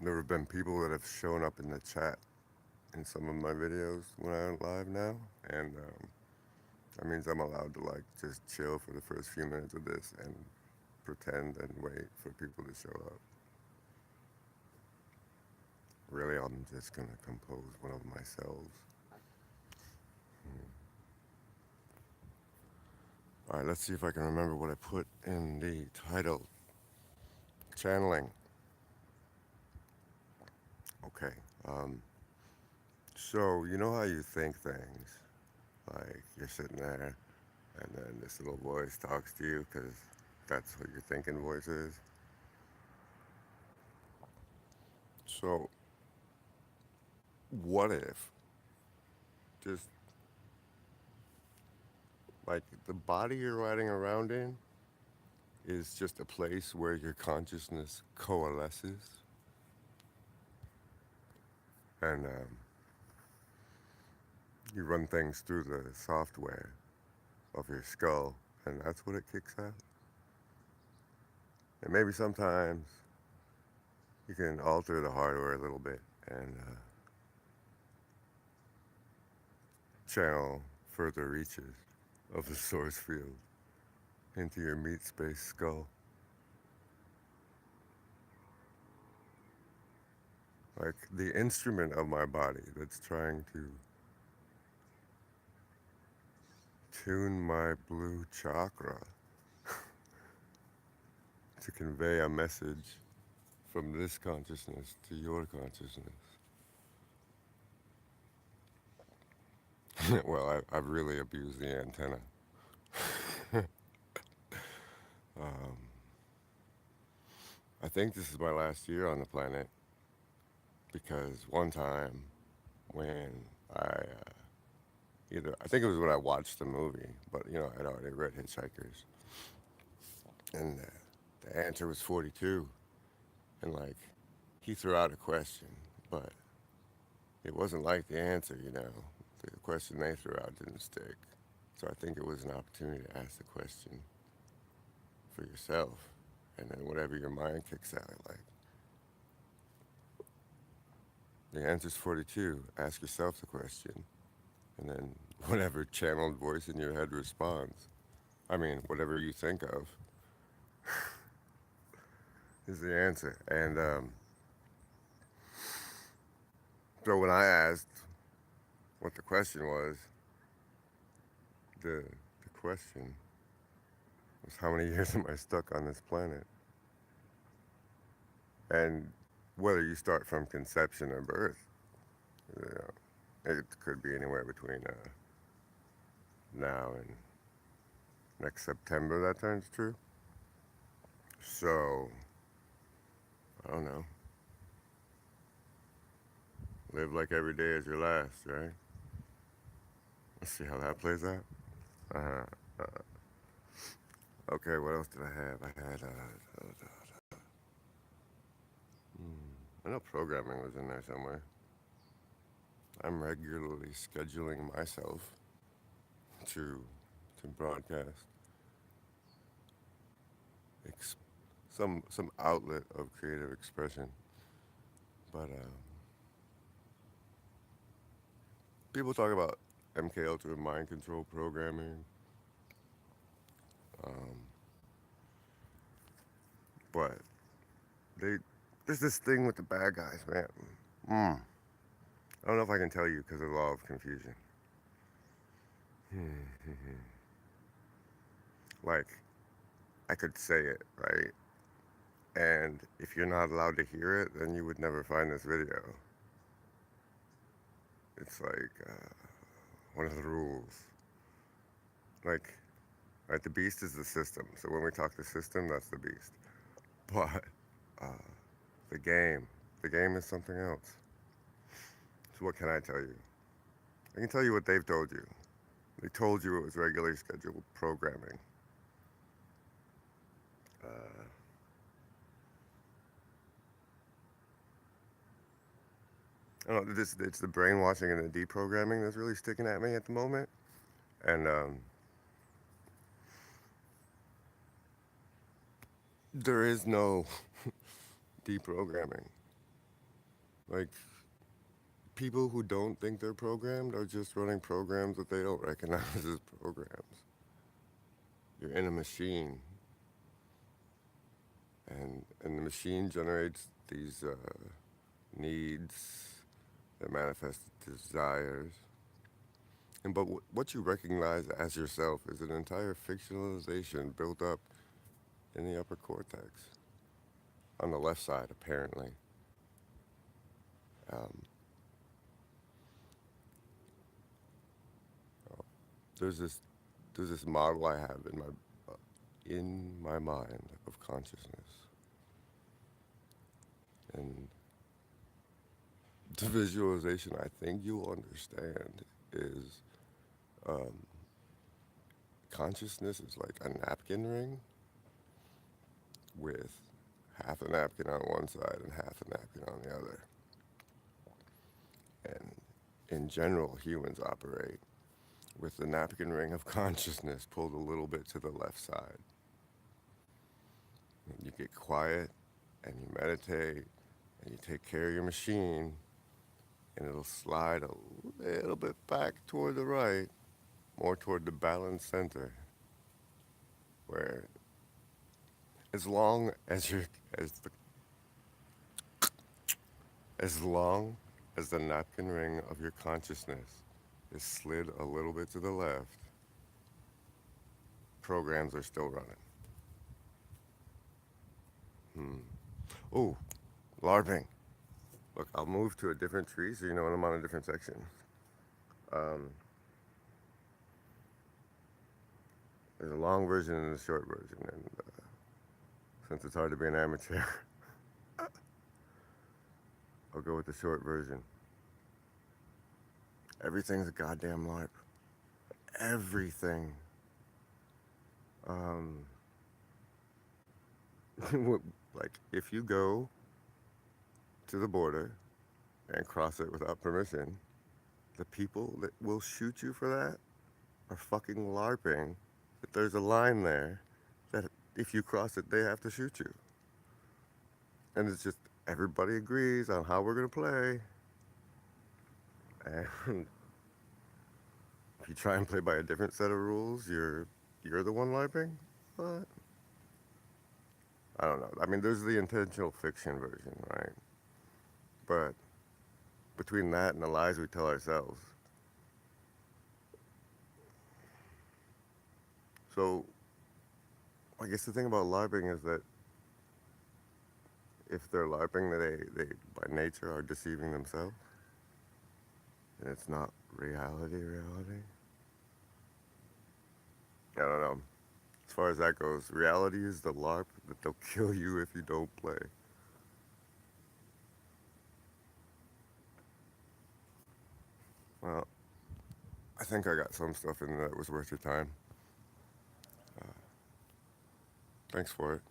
There have been people that have shown up in the chat in some of my videos when I'm live now, and that means I'm allowed to like just chill for the first few minutes of this and pretend and wait for people to show up. Really, I'm just gonna compose one of my cells. All right, let's see if I can remember what I put in the title. Channeling. Okay. Um, so you know how you think things, like you're sitting there, and then this little voice talks to you because that's what your thinking voice is. So what if just like the body you're riding around in is just a place where your consciousness coalesces, and you run things through the software of your skull, and that's what it kicks out. And maybe sometimes you can alter the hardware a little bit and channel further reaches of the source field into your meat space skull. Like the instrument of my body that's trying to tune my blue chakra to convey a message from this consciousness to your consciousness. Well, I've really abused the antenna. Um, I think this is my last year on the planet because one time when I think it was when I watched the movie, but I'd already read Hitchhikers, and the answer was 42, and like he threw out a question, but it wasn't like the answer. The question they threw out didn't stick, so I think it was an opportunity to ask the question for yourself, and then whatever your mind kicks out, like the answer's 42. Ask yourself the question, and then whatever channeled voice in your head responds. I mean, whatever you think of is the answer. And so when I asked what the question was, the question was how many years am I stuck on this planet? And whether you start from conception or birth, you it could be anywhere between now and next September that turns true. So, I don't know. Live like every day is your last, right? Let's see how that plays out. Uh, okay, what else did I have? I had, I know programming was in there somewhere. I'm regularly scheduling myself to to broadcast ex- some outlet of creative expression. But people talk about MK Ultra mind control programming, um, but they there's this thing with the bad guys, man. Mm. I don't know if I can tell you because of the law of confusion. Like I could say it right, and if you're not allowed to hear it, then you would never find this video. It's like one of the rules. Like, right, the beast is the system. So when we talk the system, that's the beast. But uh, the game, the game is something else. So what can I tell you? I can tell you what they've told you. They told you it was regularly scheduled programming. Uh, I don't know. It's the brainwashing and the deprogramming that's really sticking at me at the moment. And there is no deprogramming. Like, people who don't think they're programmed are just running programs that they don't recognize as programs. You're in a machine, and the machine generates these needs that manifest desires. And but what you recognize as yourself is an entire fictionalization built up in the upper cortex, on the left side, apparently. Um, there's this there's this model I have in my mind of consciousness, and the visualization I think you'll understand is um, consciousness is like a napkin ring with half a napkin on one side and half a napkin on the other. And in general, humans operate with the napkin ring of consciousness pulled a little bit to the left side. And you get quiet and you meditate and you take care of your machine, and it'll slide a little bit back toward the right, more toward the balanced center, where as long as you're as the as long as the napkin ring of your consciousness is slid a little bit to the left, programs are still running. Hmm. Oh, LARPing. Look, I'll move to a different tree so you know when I'm on a different section. Um, there's a long version and a short version, and since it's hard to be an amateur, I'll go with the short version. Everything's a goddamn LARP. Everything. Um, like, if you go to the border and cross it without permission, the people that will shoot you for that are fucking LARPing. That there's a line there that if you cross it, they have to shoot you. And it's just everybody agrees on how we're gonna play. And if you try and play by a different set of rules, you're the one LARPing. What? I don't know. I mean, there's the intentional fiction version, right? But between that and the lies we tell ourselves. So I guess the thing about LARPing is that if they're LARPing, they by nature are deceiving themselves, and it's not reality. Reality. I don't know. As far as that goes, reality is the LARP that they'll kill you if you don't play. Well, I think I got some stuff in there that was worth your time. Thanks for it.